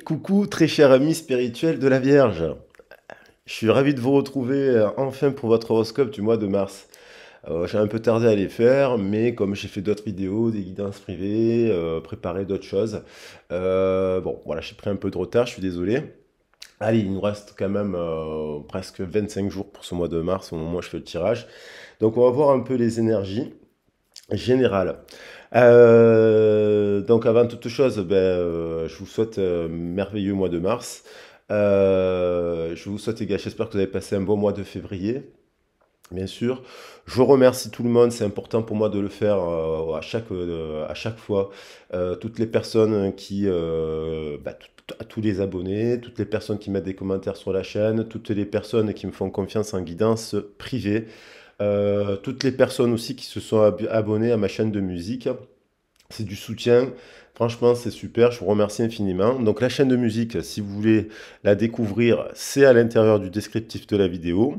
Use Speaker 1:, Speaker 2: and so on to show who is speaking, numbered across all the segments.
Speaker 1: Coucou, très cher ami spirituel de la Vierge. Je suis ravi de vous retrouver enfin pour votre horoscope du mois de mars. J'ai un peu tardé à les faire, mais comme j'ai fait d'autres vidéos, des guidances privées, préparé d'autres choses, bon, voilà, j'ai pris un peu de retard, je suis désolé. Allez, il nous reste quand même presque 25 jours pour ce mois de mars au moment où je fais le tirage. Donc on va voir un peu les énergies générales. Donc avant toute chose, je vous souhaite merveilleux mois de mars. Je vous souhaite, les gars, j'espère que vous avez passé un bon mois de février, bien sûr. Je remercie tout le monde, c'est important pour moi de le faire à chaque fois. Toutes les personnes à tous les abonnés, toutes les personnes qui mettent des commentaires sur la chaîne, toutes les personnes qui me font confiance en guidance privée, toutes les personnes aussi qui se sont abonnées à ma chaîne de musique. C'est du soutien. Franchement, c'est super. Je vous remercie infiniment. Donc, la chaîne de musique, si vous voulez la découvrir, c'est à l'intérieur du descriptif de la vidéo.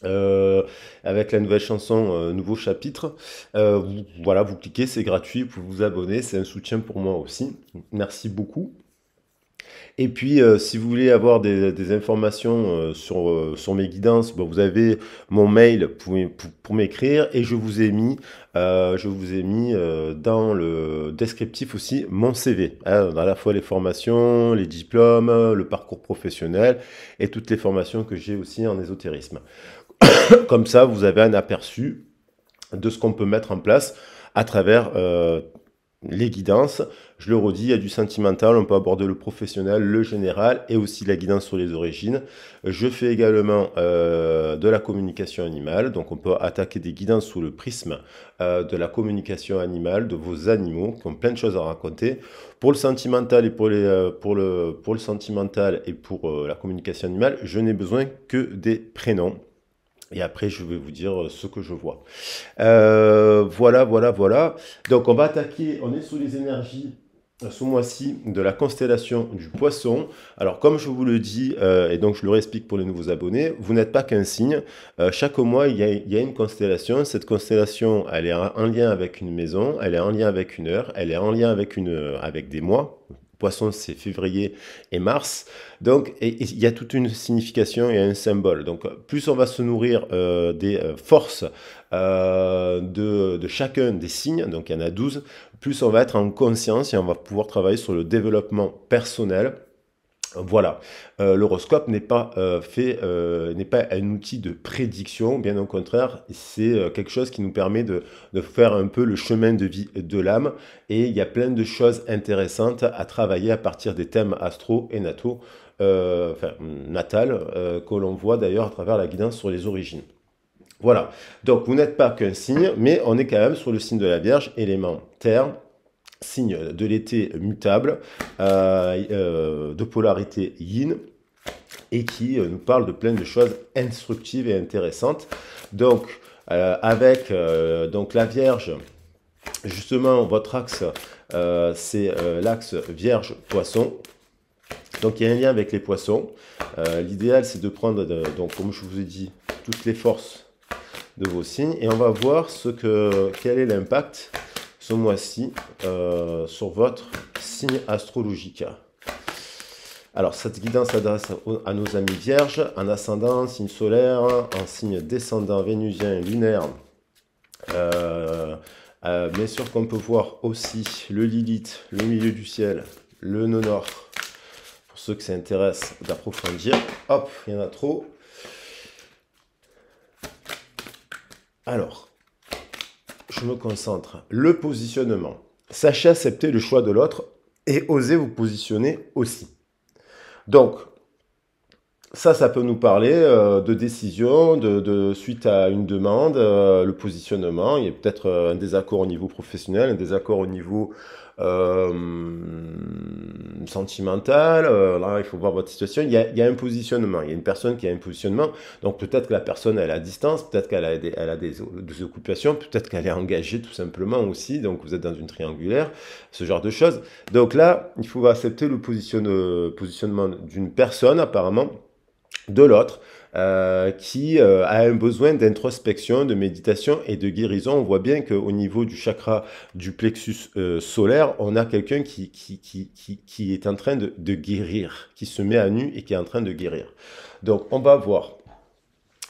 Speaker 1: Euh, Avec la nouvelle chanson, nouveau chapitre. Voilà, vous cliquez, c'est gratuit. Vous pouvez vous abonner. C'est un soutien pour moi aussi. Merci beaucoup. Et puis, si vous voulez avoir des informations sur mes guidances, bon, vous avez mon mail pour m'écrire et je vous ai mis dans le descriptif aussi mon CV, hein, à la fois les formations, les diplômes, le parcours professionnel et toutes les formations que j'ai aussi en ésotérisme. Comme ça, vous avez un aperçu de ce qu'on peut mettre en place à travers les guidances. Je le redis, il y a du sentimental, on peut aborder le professionnel, le général et aussi la guidance sur les origines. Je fais également de la communication animale, donc on peut attaquer des guidances sous le prisme de la communication animale, de vos animaux qui ont plein de choses à raconter. Pour le sentimental et pour le sentimental et pour la communication animale, je n'ai besoin que des prénoms. Et après, je vais vous dire ce que je vois. Voilà, voilà, voilà. Donc, on va attaquer, on est sous les énergies ce mois-ci de la constellation du Poisson. Alors, comme je vous le dis, et donc je le réexplique pour les nouveaux abonnés, vous n'êtes pas qu'un signe. Chaque mois, il y a une constellation. Cette constellation, elle est en lien avec une maison, elle est en lien avec une heure, elle est en lien avec des mois. Poisson, c'est février et mars. Donc, il y a toute une signification et un symbole. Donc, plus on va se nourrir des forces de chacun des signes, donc il y en a 12, plus on va être en conscience et on va pouvoir travailler sur le développement personnel. Voilà, l'horoscope n'est pas un outil de prédiction, bien au contraire, c'est quelque chose qui nous permet de faire un peu le chemin de vie de l'âme, et il y a plein de choses intéressantes à travailler à partir des thèmes astro et nataux, enfin natales, que l'on voit d'ailleurs à travers la guidance sur les origines. Voilà, donc vous n'êtes pas qu'un signe, mais on est quand même sur le signe de la Vierge, élément terre, signe de l'été mutable, de polarité yin, et qui nous parle de plein de choses instructives et intéressantes. Donc, avec donc la Vierge, justement, votre axe, c'est l'axe Vierge-Poisson. Donc, il y a un lien avec les poissons. L'idéal, c'est de prendre, donc, comme je vous ai dit, toutes les forces de vos signes, et on va voir quel est l'impact ce mois-ci sur votre signe astrologique. Alors, cette guidance s'adresse à nos amis vierges, en ascendant, signe solaire, en signe descendant vénusien et lunaire. Bien sûr qu'on peut voir aussi le Lilith, le milieu du ciel, le nœud nord, pour ceux que ça intéresse d'approfondir. Hop, il y en a trop. Alors, je me concentre. Le positionnement. Sachez accepter le choix de l'autre et osez vous positionner aussi. Donc, ça peut nous parler de décision, suite à une demande, le positionnement. Il y a peut-être un désaccord au niveau professionnel, un désaccord au niveau sentimental. Là, il faut voir votre situation. Il y a un positionnement. Il y a une personne qui a un positionnement. Donc, peut-être que la personne elle est à distance, peut-être qu'elle a des occupations, peut-être qu'elle est engagée tout simplement aussi. Donc, vous êtes dans une triangulaire, ce genre de choses. Donc là, il faut accepter le positionnement d'une personne apparemment. de l'autre, qui a un besoin d'introspection, de méditation et de guérison. On voit bien qu'au niveau du chakra du plexus solaire, on a quelqu'un qui est en train de guérir, qui se met à nu et qui est en train de guérir. Donc on va voir.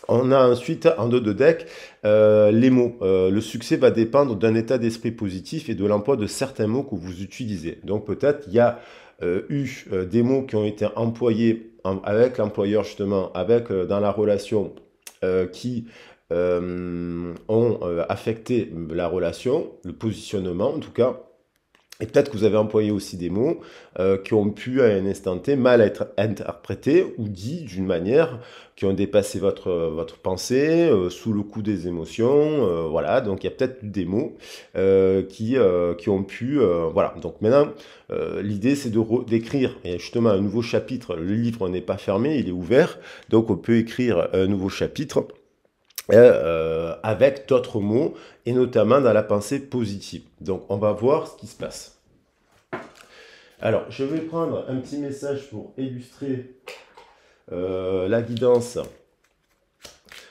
Speaker 1: On a ensuite, en dos de deck, les mots. Le succès va dépendre d'un état d'esprit positif et de l'emploi de certains mots que vous utilisez. Donc peut-être il y a eu des mots qui ont été employés avec l'employeur justement, avec dans la relation qui ont affecté la relation, le positionnement en tout cas. Et peut-être que vous avez employé aussi des mots qui ont pu à un instant T mal être interprétés ou dits d'une manière qui ont dépassé votre pensée sous le coup des émotions. Voilà, donc il y a peut-être des mots qui ont pu... voilà, donc maintenant, l'idée c'est d'écrire justement un nouveau chapitre. Le livre n'est pas fermé, il est ouvert, donc on peut écrire un nouveau chapitre avec d'autres mots, et notamment dans la pensée positive. Donc, on va voir ce qui se passe. Alors, je vais prendre un petit message pour illustrer la guidance.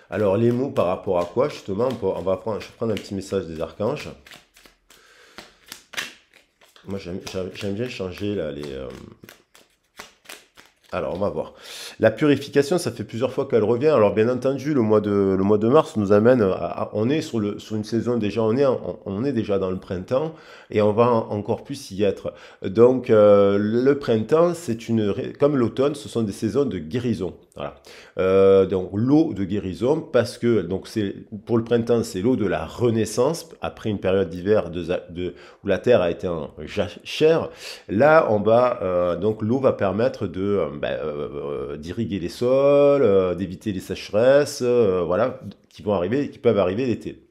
Speaker 1: Alors, les mots par rapport à quoi, justement, je vais prendre un petit message des archanges. Moi, j'aime bien changer là, alors, on va voir. La purification, ça fait plusieurs fois qu'elle revient. Alors, bien entendu, le mois de mars nous amène on est sur une saison déjà, on est déjà dans le printemps et on va encore plus y être. Donc, le printemps, comme l'automne, ce sont des saisons de guérison. Voilà. Donc, l'eau de guérison, parce que pour le printemps, c'est l'eau de la renaissance après une période d'hiver où la terre a été en jachère. Là, donc l'eau va permettre d'irriguer les sols, d'éviter les sécheresses, voilà, qui peuvent arriver l'été.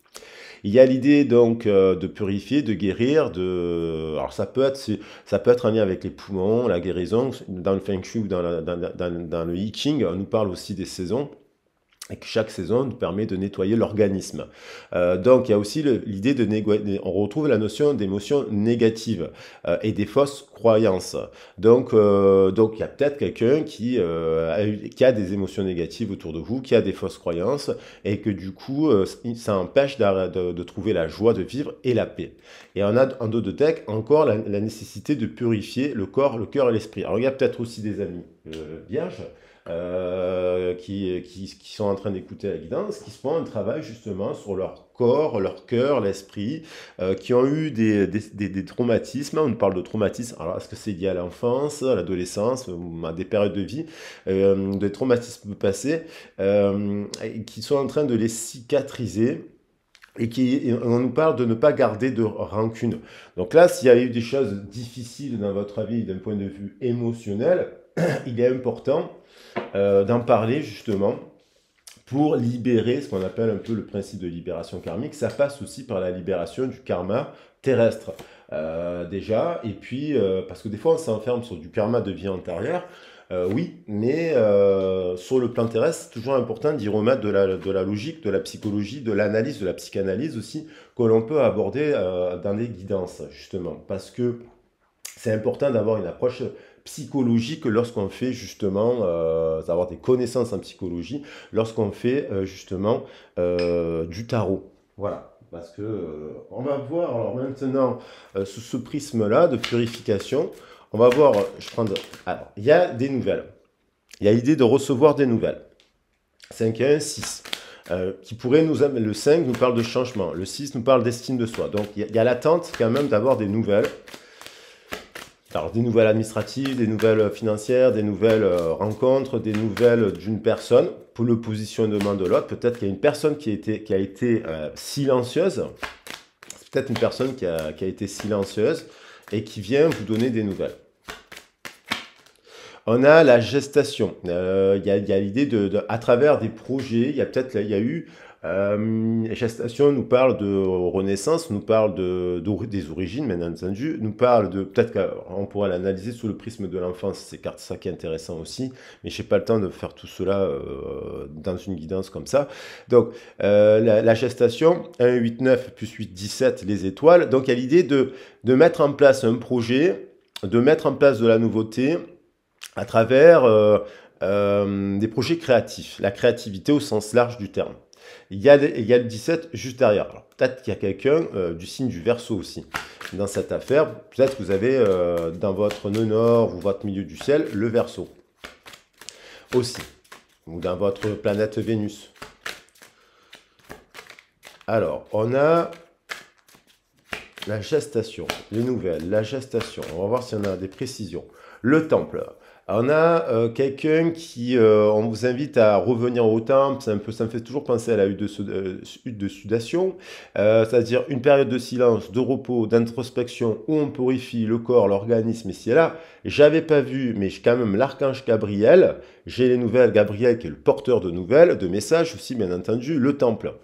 Speaker 1: Il y a l'idée donc de purifier, de guérir, alors ça peut être en lien avec les poumons, la guérison. Dans le Feng Shui ou dans le I Ching, on nous parle aussi des saisons. Et que chaque saison nous permet de nettoyer l'organisme. Donc il y a aussi l'idée on retrouve la notion d'émotions négatives et des fausses croyances. Donc il y a peut-être quelqu'un qui a des émotions négatives autour de vous, qui a des fausses croyances, et que du coup ça empêche de trouver la joie de vivre et la paix. Et on a en dos de deck encore la nécessité de purifier le corps, le cœur et l'esprit. Alors il y a peut-être aussi des amis vierges, qui sont en train d'écouter la guidance, qui se font un travail justement sur leur corps, leur cœur, l'esprit, qui ont eu des traumatismes. On parle de traumatisme. Alors, est-ce que c'est lié à l'enfance, à l'adolescence, à des périodes de vie, des traumatismes passés, qui sont en train de les cicatriser. Et on nous parle de ne pas garder de rancune. Donc là, s'il y a eu des choses difficiles dans votre vie d'un point de vue émotionnel, il est important d'en parler justement pour libérer ce qu'on appelle un peu le principe de libération karmique. Ça passe aussi par la libération du karma terrestre déjà, et puis parce que des fois on s'enferme sur du karma de vie antérieure, oui, mais sur le plan terrestre, c'est toujours important d'y remettre de la logique, de la psychologie, de l'analyse, de la psychanalyse aussi, que l'on peut aborder dans les guidances, justement, parce que c'est important d'avoir une approche psychologique lorsqu'on fait justement, d'avoir des connaissances en psychologie, lorsqu'on fait justement du tarot. Voilà. Parce que on va voir alors maintenant sous ce prisme-là de purification, on va voir, alors, il y a des nouvelles. Il y a l'idée de recevoir des nouvelles. 5 et 1, 6. Qui pourrait nous amener, le 5 nous parle de changement, le 6 nous parle d'estime de soi. Donc il y a l'attente quand même d'avoir des nouvelles. Alors des nouvelles administratives, des nouvelles financières, des nouvelles rencontres, des nouvelles d'une personne pour le positionnement de l'autre. Peut-être qu'il y a une personne qui a été silencieuse. C'est peut-être une personne qui a été silencieuse et qui vient vous donner des nouvelles. On a la gestation. Il y a l'idée à travers des projets, il y a eu gestation nous parle de renaissance, nous parle des origines, bien entendu, nous parle peut-être qu'on pourrait l'analyser sous le prisme de l'enfance, c'est ça qui est intéressant aussi, mais je n'ai pas le temps de faire tout cela dans une guidance comme ça. Donc, la gestation, 1, 8, 9, plus 8, 17, les étoiles. Donc, il y a l'idée de mettre en place un projet, de mettre en place de la nouveauté, à travers des projets créatifs, la créativité au sens large du terme. Il y a le 17 juste derrière. Alors, peut-être qu'il y a quelqu'un du signe du Verseau aussi. Dans cette affaire, peut-être que vous avez dans votre nœud nord ou votre milieu du ciel le Verseau aussi, ou dans votre planète Vénus. Alors, on a la gestation, les nouvelles, la gestation. On va voir si on a des précisions. Le temple. On a quelqu'un qui, on vous invite à revenir au temple, ça me fait toujours penser à la hutte de sudation, c'est-à-dire une période de silence, de repos, d'introspection, où on purifie le corps, l'organisme ici et là. J'avais pas vu, mais quand même l'archange Gabriel, j'ai les nouvelles, Gabriel qui est le porteur de nouvelles, de messages aussi bien entendu, le temple.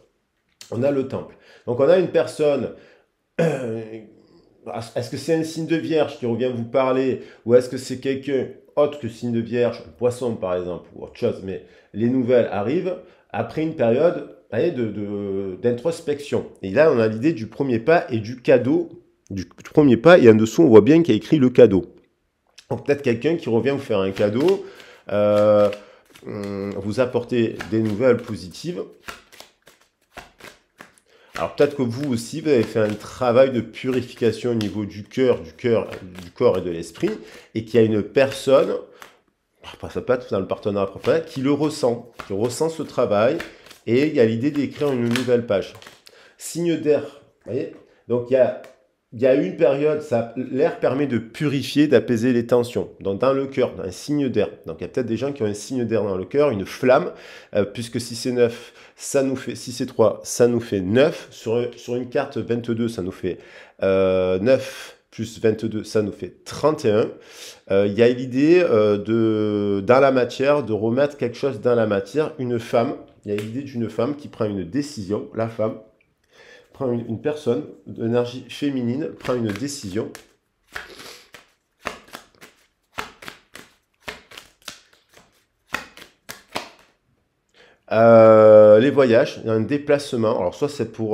Speaker 1: On a le temple. Donc on a une personne... Est-ce que c'est un signe de vierge qui revient vous parler ou est-ce que c'est quelqu'un autre que signe de vierge, un poisson par exemple ou autre chose, mais les nouvelles arrivent après une période d'introspection. Et là, on a l'idée du premier pas et du cadeau, du premier pas, et en dessous, on voit bien qu'il y a écrit le cadeau. Donc peut-être quelqu'un qui revient vous faire un cadeau, vous apporter des nouvelles positives. Alors peut-être que vous aussi, vous avez fait un travail de purification au niveau du cœur, du corps et de l'esprit, et qu'il y a une personne, ça peut être dans le partenariat professionnel, qui ressent ce travail, et il y a l'idée d'écrire une nouvelle page. Signe d'air, vous voyez. Donc il y a une période, l'air permet de purifier, d'apaiser les tensions. Donc dans le cœur, un signe d'air. Donc il y a peut-être des gens qui ont un signe d'air dans le cœur, une flamme, puisque si c'est 9, ça nous fait, si c'est 3, ça nous fait 9. Sur une carte 22, ça nous fait 9 plus 22, ça nous fait 31. Il y a l'idée dans la matière, de remettre quelque chose dans la matière. Une femme, il y a l'idée d'une femme qui prend une décision, la femme, prend une personne d'énergie féminine, prend une décision. Les voyages, il y a un déplacement. Alors, soit c'est pour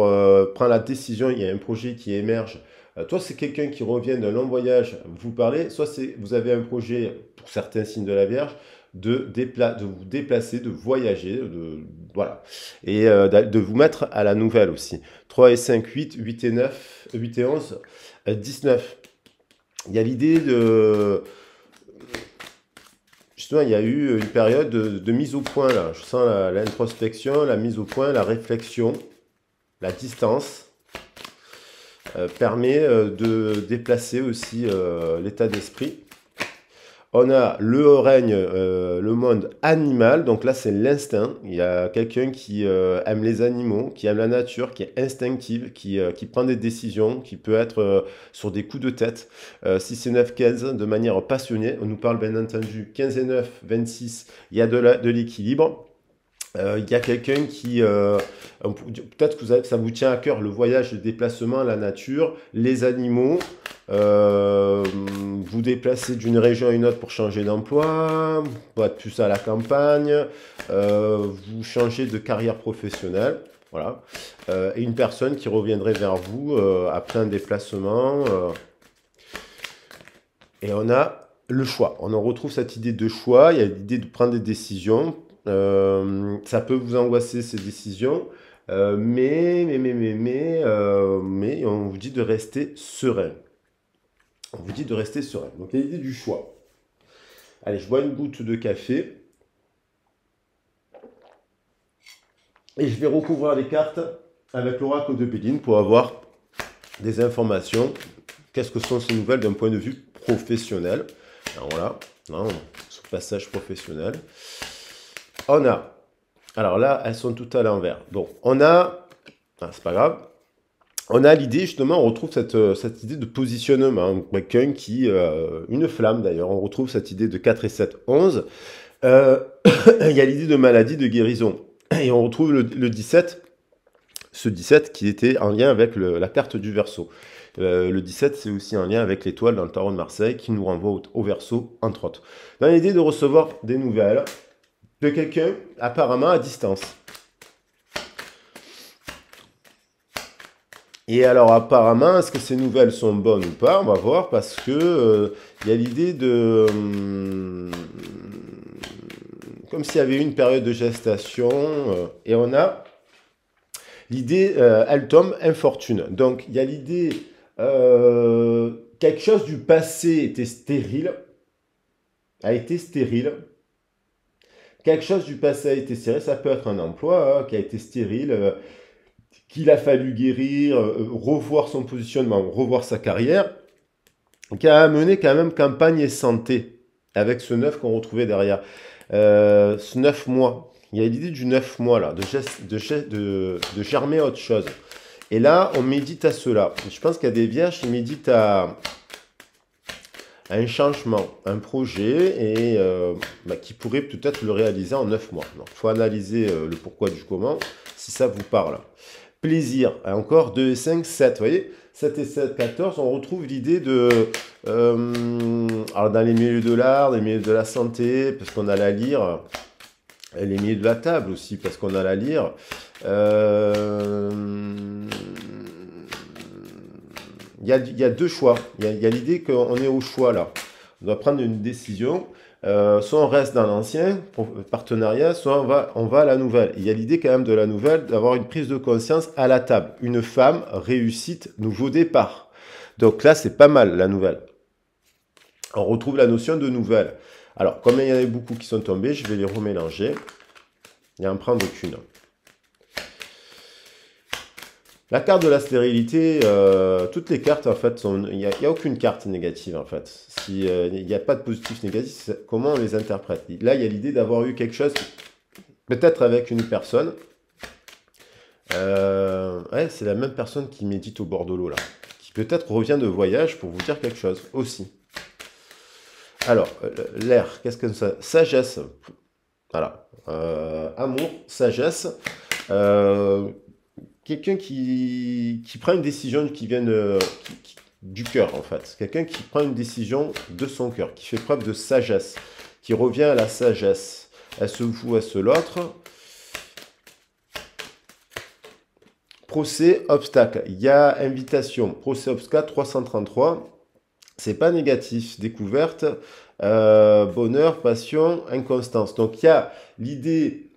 Speaker 1: prendre la décision, il y a un projet qui émerge. Soit c'est quelqu'un qui revient d'un long voyage, vous parlez, soit vous avez un projet, pour certains signes de la Vierge, de vous déplacer, de voyager, voilà. Et de vous mettre à la nouvelle aussi. 3 et 5, 8, 8 et 9, 8 et 11, 19. Il y a l'idée de... Justement, il y a eu une période de mise au point, là. Je sens l'introspection, la mise au point, la réflexion, la distance. Permet de déplacer aussi l'état d'esprit. On a le règne, le monde animal, donc là c'est l'instinct. Il y a quelqu'un qui aime les animaux, qui aime la nature, qui est instinctive, qui prend des décisions, qui peut être sur des coups de tête. 6 et 9, 15, de manière passionnée. On nous parle bien entendu 15 et 9, 26, il y a de l'équilibre. Il y a quelqu'un qui, peut-être que ça vous tient à cœur, le voyage, le déplacement, la nature, les animaux, vous déplacez d'une région à une autre pour changer d'emploi, pour être plus à la campagne, vous changez de carrière professionnelle, voilà, et une personne qui reviendrait vers vous après un déplacement, et on a le choix, on en retrouve cette idée de choix, il y a l'idée de prendre des décisions. Ça peut vous angoisser ces décisions, mais on vous dit de rester serein. On vous dit de rester serein. Donc, il y a l'idée du choix. Allez, je bois une goutte de café. Et je vais recouvrir les cartes avec l'oracle de Béline pour avoir des informations. Qu'est-ce que sont ces nouvelles d'un point de vue professionnel? Alors voilà, ce passage professionnel. On a, alors là, elles sont toutes à l'envers. Donc, on a, c'est pas grave, on a l'idée, justement, on retrouve cette idée de positionnement. Quelqu'un qui, une flamme d'ailleurs, on retrouve cette idée de 4 et 7, 11. Il y a l'idée de maladie, de guérison. Et on retrouve le 17, ce 17 qui était en lien avec la carte du Verseau. Le 17, c'est aussi en lien avec l'étoile dans le tarot de Marseille qui nous renvoie au Verseau, entre autres. Dans l'idée de recevoir des nouvelles de quelqu'un apparemment à distance. Et alors apparemment, est-ce que ces nouvelles sont bonnes ou pas? On va voir, parce que y a l'idée de... comme s'il y avait eu une période de gestation. Et on a l'idée, elle tombe infortune. Donc, il y a l'idée, quelque chose du passé était stérile, a été stérile. Quelque chose du passé a été stérile, ça peut être un emploi qui a été stérile, qu'il a fallu guérir, revoir son positionnement, revoir sa carrière, qui a amené quand même campagne et santé, avec ce 9 qu'on retrouvait derrière. Ce 9 mois, il y a l'idée du 9 mois là, de germer autre chose. Et là, on médite à cela. Je pense qu'il y a des vierges qui méditent à un changement, un projet, et qui pourrait peut-être le réaliser en 9 mois. Il faut analyser le pourquoi du comment, si ça vous parle. Plaisir, encore 2 et 5, 7, vous voyez, 7 et 7, 14, on retrouve l'idée de, alors dans les milieux de l'art, les milieux de la santé, parce qu'on a la lyre, et les milieux de la table aussi, parce qu'on a la lyre, il y a deux choix. Il y a l'idée qu'on est au choix là. On doit prendre une décision. Soit on reste dans l'ancien partenariat, soit on va à la nouvelle. Il y a l'idée quand même de la nouvelle, d'avoir une prise de conscience à la table. Une femme, réussite, nouveau départ. Donc là, c'est pas mal la nouvelle. On retrouve la notion de nouvelle. Alors, comme il y en a beaucoup qui sont tombés, je vais les remélanger et en prendre qu'une. La carte de la stérilité, toutes les cartes, en fait, il n'y a aucune carte négative, en fait. Si, il n'y a pas de positif, négatif, comment on les interprète? Là, il y a l'idée d'avoir eu quelque chose, peut-être avec une personne. Ouais, c'est la même personne qui médite au bord de l'eau, là. Qui peut-être revient de voyage pour vous dire quelque chose, aussi. Alors, l'air, qu'est-ce que ça? Sagesse. Voilà. Amour, sagesse. Quelqu'un qui prend une décision qui vient du cœur, en fait. Quelqu'un qui prend une décision de son cœur, qui fait preuve de sagesse, qui revient à la sagesse. Est-ce vous, est-ce l'autre? Procès, obstacle. Il y a invitation. Procès, obstacle, 333. C'est pas négatif. Découverte, bonheur, passion, inconstance. Donc il y a l'idée...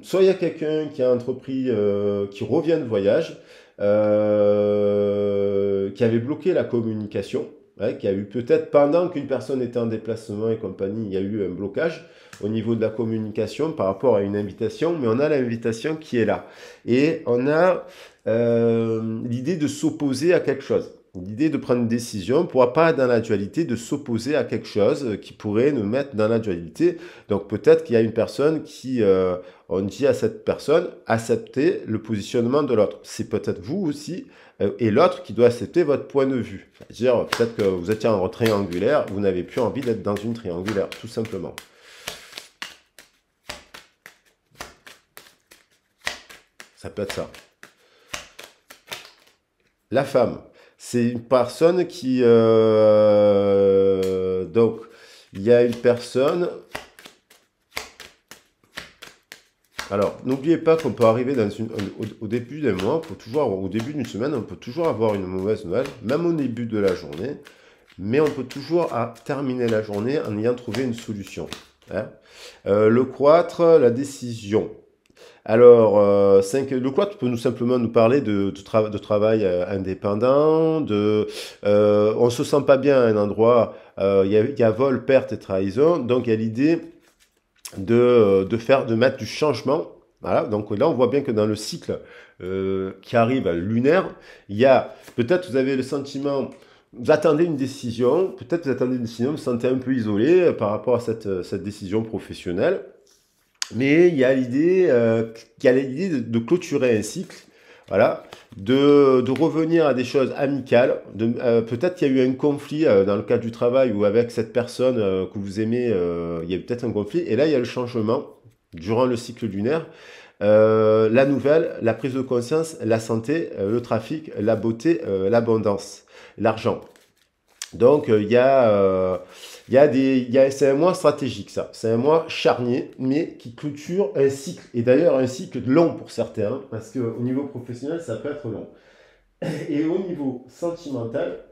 Speaker 1: soit il y a quelqu'un qui a entrepris, qui revient de voyage, qui avait bloqué la communication, qui a eu peut-être pendant qu'une personne était en déplacement et compagnie, il y a eu un blocage au niveau de la communication par rapport à une invitation, mais on a l'invitation qui est là. Et on a l'idée de s'opposer à quelque chose. L'idée de prendre une décision, on ne pourra pas être dans la dualité, de s'opposer à quelque chose qui pourrait nous mettre dans la dualité. Donc peut-être qu'il y a une personne qui, on dit à cette personne, accepter le positionnement de l'autre. C'est peut-être vous aussi, et l'autre qui doit accepter votre point de vue. C'est-à-dire, peut-être que vous étiez en triangulaire, vous n'avez plus envie d'être dans une triangulaire, tout simplement. Ça peut être ça. La femme. C'est une personne qui... donc, il y a une personne... Alors, n'oubliez pas qu'on peut arriver au début d'un mois, au début d'une semaine, on peut toujours avoir une mauvaise nouvelle, même au début de la journée, mais on peut toujours terminer la journée en ayant trouvé une solution. Hein. Le croître, la décision. Alors, le quad peut simplement nous parler de travail indépendant, on se sent pas bien à un endroit, il y a vol, perte et trahison, donc il y a l'idée de mettre du changement. Voilà, donc là on voit bien que dans le cycle qui arrive lunaire, il y a, peut-être vous avez le sentiment, vous attendez une décision, peut-être vous attendez une décision, vous vous sentez un peu isolé par rapport à cette décision professionnelle. Mais il y a l'idée de clôturer un cycle, voilà, de revenir à des choses amicales. Peut-être qu'il y a eu un conflit dans le cadre du travail ou avec cette personne que vous aimez, il y a peut-être un conflit. Et là, il y a le changement durant le cycle lunaire. La nouvelle, la prise de conscience, la santé, le trafic, la beauté, l'abondance, l'argent. Donc, c'est un mois stratégique, ça. C'est un mois charnier, mais qui clôture un cycle. Et d'ailleurs, un cycle long pour certains, hein, parce qu'au niveau professionnel, ça peut être long. Et au niveau sentimental,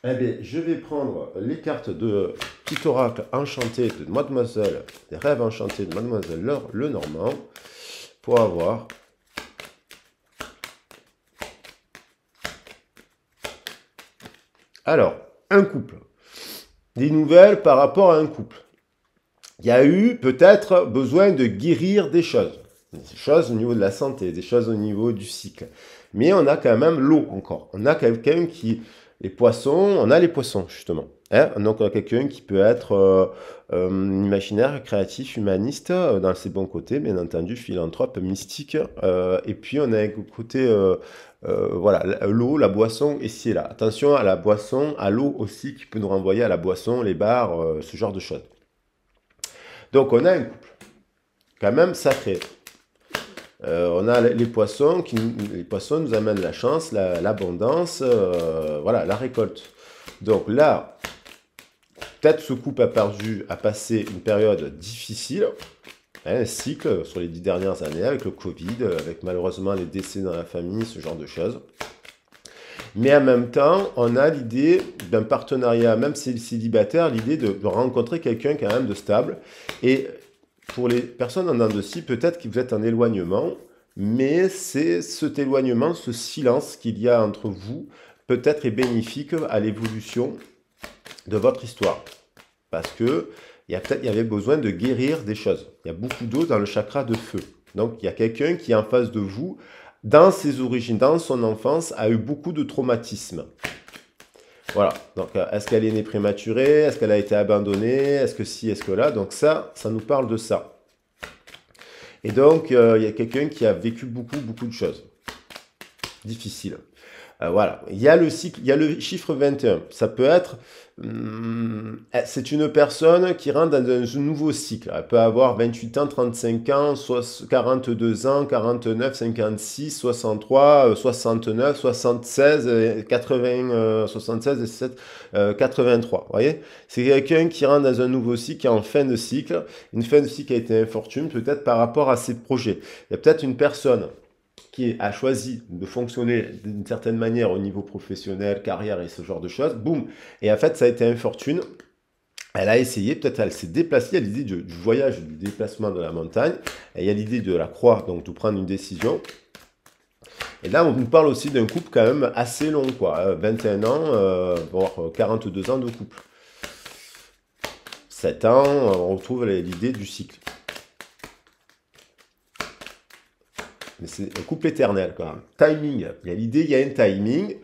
Speaker 1: Eh bien, je vais prendre les cartes de Petit Oracle Enchanté de Mademoiselle, des rêves enchantés de Mademoiselle Lenormand, pour avoir alors un couple. Des nouvelles par rapport à un couple. Il y a eu peut-être besoin de guérir des choses. Des choses au niveau de la santé, des choses au niveau du cycle. Mais on a quand même l'eau encore. On a quelqu'un qui... Les poissons, on a les poissons justement. Hein, donc on a quelqu'un qui peut être imaginaire, créatif, humaniste, dans ses bons côtés, bien entendu, philanthrope, mystique. Et puis on a un côté, voilà, l'eau, la boisson, ici et là. Attention à la boisson, à l'eau aussi, qui peut nous renvoyer à la boisson, les bars, ce genre de choses. Donc on a un couple, quand même sacré. On a les poissons, les poissons nous amènent la chance, l'abondance, voilà, la récolte. Donc là, peut-être ce couple a passé une période difficile, hein, un cycle sur les 10 dernières années avec le Covid, avec malheureusement les décès dans la famille, ce genre de choses. Mais en même temps, on a l'idée d'un partenariat, même si célibataire, l'idée de rencontrer quelqu'un quand même de stable. Et pour les personnes en dents de scie, peut-être que vous êtes en éloignement, mais c'est cet éloignement, ce silence qu'il y a entre vous, peut-être est bénéfique à l'évolution de votre histoire. Parce que il y avait besoin de guérir des choses. Il y a beaucoup d'eau dans le chakra de feu. Donc il y a quelqu'un qui est en face de vous, dans ses origines, dans son enfance, a eu beaucoup de traumatismes. Voilà, donc est-ce qu'elle est née prématurée? Est-ce qu'elle a été abandonnée? Est-ce que si, est-ce que là? Donc ça nous parle de ça. Et donc, il y a quelqu'un qui a vécu beaucoup de choses difficiles. Voilà, il y a le cycle, il y a le chiffre 21. Ça peut être, c'est une personne qui rentre dans un nouveau cycle. Elle peut avoir 28 ans, 35 ans, 42 ans, 49, 56, 63, 69, 76, 80, 76, 7, 83. Vous voyez? C'est quelqu'un qui rentre dans un nouveau cycle, qui est en fin de cycle. Une fin de cycle qui a été infortune, peut-être par rapport à ses projets. Il y a peut-être une personne qui a choisi de fonctionner d'une certaine manière au niveau professionnel, carrière et ce genre de choses, boum. Et en fait, ça a été infortune. Elle a essayé, peut-être elle s'est déplacée, il y a l'idée du voyage, du déplacement de la montagne, et il y a l'idée de la croix, donc de prendre une décision. Et là, on nous parle aussi d'un couple quand même assez long, quoi, 21 ans, voire 42 ans de couple. 7 ans, on retrouve l'idée du cycle. Mais c'est un couple éternel quand même. Timing. Il y a l'idée, il y a un timing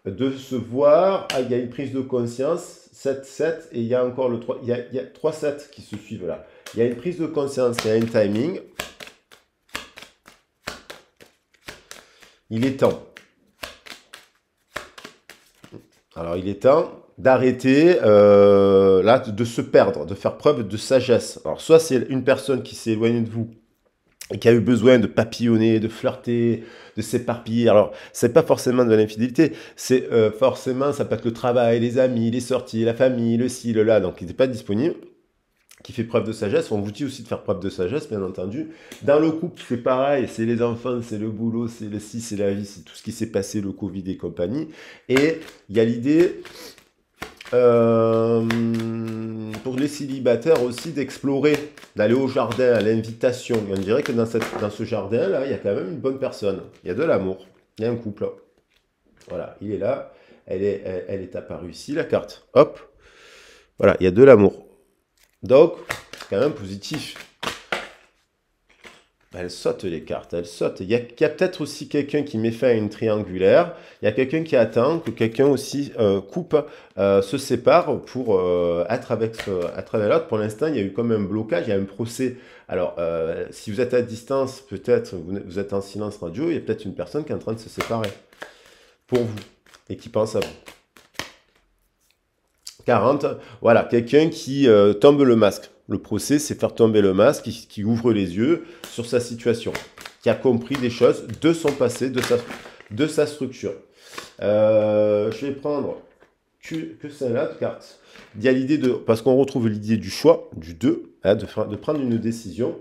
Speaker 1: de se voir. Ah, il y a une prise de conscience. 7-7 et il y a encore le 3. Il y a 3-7 qui se suivent là. Il y a une prise de conscience, il y a un timing. Il est temps. Alors il est temps d'arrêter là, de se perdre, de faire preuve de sagesse. Alors soit c'est une personne qui s'est éloignée de vous et qui a eu besoin de papillonner, de flirter, de s'éparpiller. Alors, c'est pas forcément de l'infidélité, c'est forcément, ça peut être le travail, les amis, les sorties, la famille, le ci, le là, donc il n'était pas disponible, qui fait preuve de sagesse. On vous dit aussi de faire preuve de sagesse, bien entendu. Dans le couple, c'est pareil, c'est les enfants, c'est le boulot, c'est le ci, c'est la vie, c'est tout ce qui s'est passé, le Covid et compagnie. Et il y a l'idée pour les célibataires aussi d'explorer, d'aller au jardin, à l'invitation. Et on dirait que dans ce jardin-là, il y a quand même une bonne personne. Il y a de l'amour. Il y a un couple. Voilà, il est là. Elle est apparue ici, la carte. Hop. Voilà, il y a de l'amour. Donc, c'est quand même positif. Elle saute les cartes, elle saute. Il y a peut-être aussi quelqu'un qui met fin à une triangulaire. Il y a quelqu'un qui attend que quelqu'un aussi coupe, se sépare pour être avec l'autre. Pour l'instant, il y a eu comme un blocage, il y a un procès. Alors, si vous êtes à distance, peut-être vous êtes en silence radio, il y a peut-être une personne qui est en train de se séparer pour vous et qui pense à vous. 40, voilà, quelqu'un qui tombe le masque. Le procès, c'est faire tomber le masque, qui ouvre les yeux sur sa situation, qui a compris des choses de son passé, de sa structure. Je vais prendre que celle-là de carte. Il y a l'idée de, parce qu'on retrouve l'idée du choix, du 2, hein, de prendre une décision.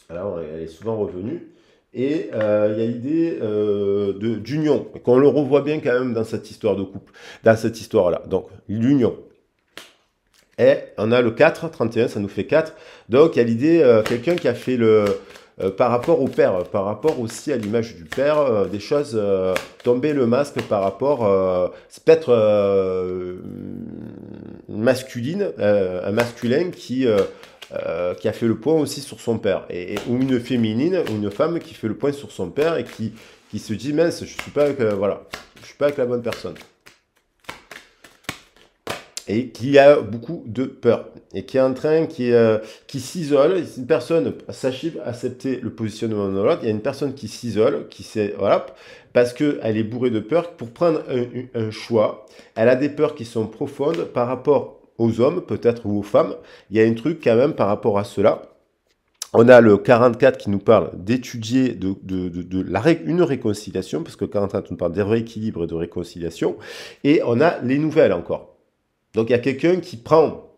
Speaker 1: Alors, elle est souvent revenue. Et il y a l'idée d'union, qu'on le revoit bien quand même dans cette histoire de couple, dans cette histoire-là. Donc, l'union. Et on a le 4, 31, ça nous fait 4. Donc, il y a l'idée, quelqu'un qui a fait le... par rapport au père, par rapport aussi à l'image du père, des choses, tomber le masque par rapport, c'est peut-être masculine, un masculin qui a fait le point aussi sur son père, ou une féminine, ou une femme qui fait le point sur son père et qui se dit mince, je suis pas avec, voilà, je suis pas avec la bonne personne. Et qui a beaucoup de peur, et qui est en train, qui s'isole. C'est une personne, sachez accepter le positionnement de l'autre, il y a une personne qui s'isole, voilà, parce qu'elle est bourrée de peur pour prendre un choix. Elle a des peurs qui sont profondes par rapport aux hommes, peut-être, ou aux femmes. Il y a un truc quand même par rapport à cela. On a le 44 qui nous parle d'étudier une réconciliation, parce que 44 nous parle de rééquilibre et de réconciliation, et on a les nouvelles encore. Donc, il y a quelqu'un qui prend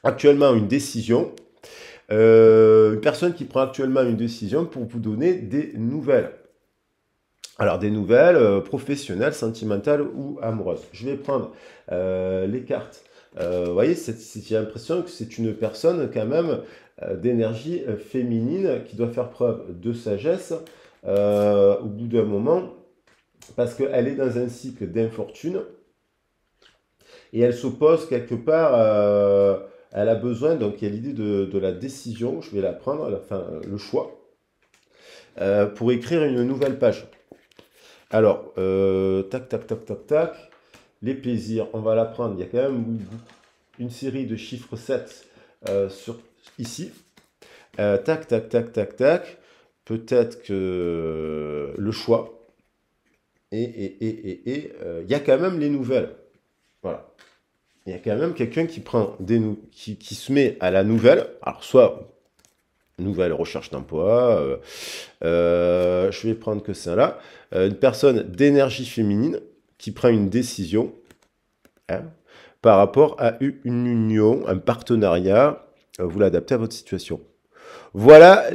Speaker 1: actuellement une décision, une personne qui prend actuellement une décision pour vous donner des nouvelles. Alors, des nouvelles professionnelles, sentimentales ou amoureuses. Je vais prendre les cartes. Vous voyez, j'ai l'impression que c'est une personne quand même d'énergie féminine qui doit faire preuve de sagesse au bout d'un moment, parce qu'elle est dans un cycle d'infortune. Et elle s'oppose quelque part, elle a besoin, donc il y a l'idée de la décision, je vais la prendre, enfin le choix, pour écrire une nouvelle page. Alors, tac, tac, tac, tac, tac, les plaisirs, on va la prendre, il y a quand même une série de chiffres 7 ici. Tac, tac, tac, tac, tac, peut-être que le choix, et il y a quand même les nouvelles. Voilà. Il y a quand même quelqu'un qui prend qui se met à la nouvelle, alors soit nouvelle recherche d'emploi, je vais prendre que ça là, une personne d'énergie féminine qui prend une décision hein, par rapport à une union, un partenariat, vous l'adaptez à votre situation. Voilà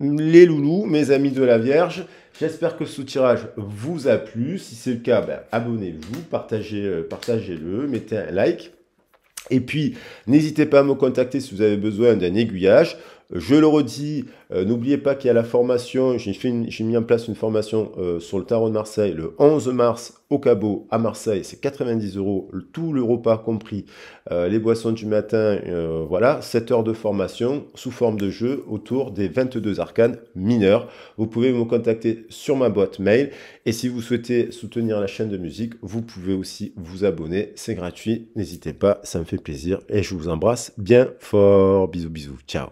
Speaker 1: les loulous, mes amis de la Vierge. J'espère que ce tirage vous a plu. Si c'est le cas, ben, abonnez-vous, partagez-le, mettez un like. Et puis, n'hésitez pas à me contacter si vous avez besoin d'un aiguillage. Je le redis, n'oubliez pas qu'il y a la formation, j'ai mis en place une formation sur le tarot de Marseille le 11 mars au Cabot à Marseille, c'est 90 €, tout le repas compris, les boissons du matin, voilà, 7 heures de formation sous forme de jeu autour des 22 arcanes mineurs. Vous pouvez me contacter sur ma boîte mail et si vous souhaitez soutenir la chaîne de musique, vous pouvez aussi vous abonner, c'est gratuit, n'hésitez pas, ça me fait plaisir et je vous embrasse bien fort. Bisous, bisous, ciao.